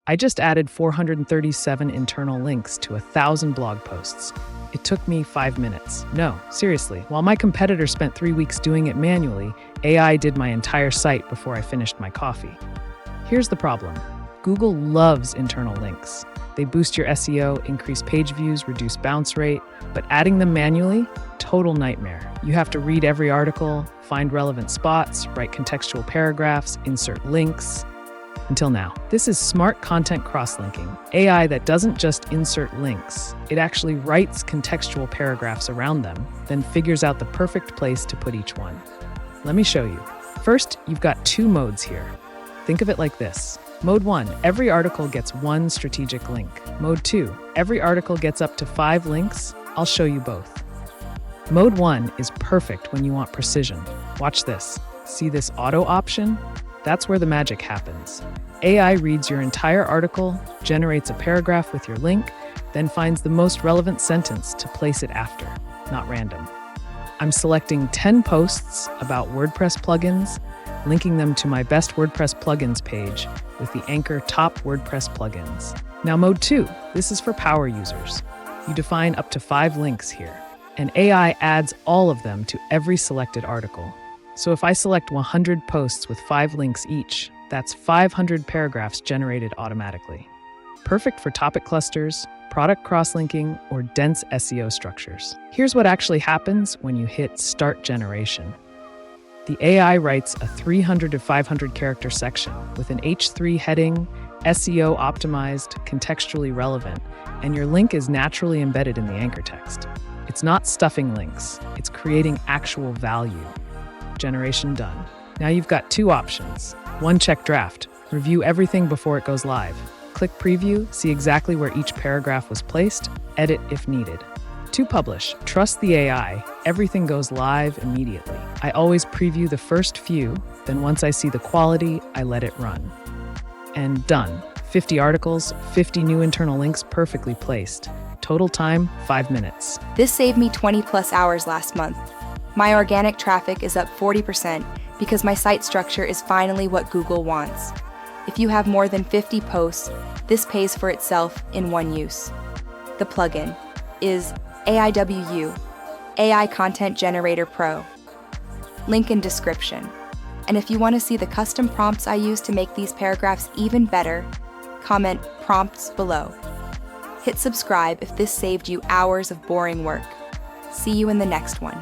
I just added 437 internal links to 1,000 blog posts. It took me 5 minutes. No, seriously, while my competitor spent 3 weeks doing it manually, AI did my entire site before I finished my coffee. Here's the problem. Google loves internal links. They boost your SEO, increase page views, reduce bounce rate, but adding them manually, total nightmare. You have to read every article, find relevant spots, write contextual paragraphs, insert links. Until now. This is smart content crosslinking, AI that doesn't just insert links. It actually writes contextual paragraphs around them, then figures out the perfect place to put each one. Let me show you. First, you've got 2 modes here. Think of it like this. Mode 1, every article gets 1 strategic link. Mode 2, every article gets up to 5 links. I'll show you both. Mode 1 is perfect when you want precision. Watch this. See this auto option? That's where the magic happens. AI reads your entire article, generates a paragraph with your link, then finds the most relevant sentence to place it after, not random. I'm selecting 10 posts about WordPress plugins, linking them to my best WordPress plugins page with the anchor top WordPress plugins. Now mode 2, this is for power users. You define up to 5 links here, and AI adds all of them to every selected article. So if I select 100 posts with 5 links each, that's 500 paragraphs generated automatically. Perfect for topic clusters, product crosslinking, or dense SEO structures. Here's what actually happens when you hit Start Generation. The AI writes a 300 to 500 character section with an H3 heading, SEO-optimized, contextually relevant, and your link is naturally embedded in the anchor text. It's not stuffing links, it's creating actual value. Generation done. Now you've got 2 options. 1, check draft. Review everything before it goes live. Click preview, see exactly where each paragraph was placed, edit if needed. 2, publish. Trust the AI. Everything goes live immediately. I always preview the first few, then once I see the quality, I let it run. And done. 50 articles, 50 new internal links perfectly placed. Total time, 5 minutes. This saved me 20+ hours last month. My organic traffic is up 40% because my site structure is finally what Google wants. If you have more than 50 posts, this pays for itself in one use. The plugin is AIWU, AI Content Generator Pro. Link in description. And if you want to see the custom prompts I use to make these paragraphs even better, comment prompts below. Hit subscribe if this saved you hours of boring work. See you in the next one.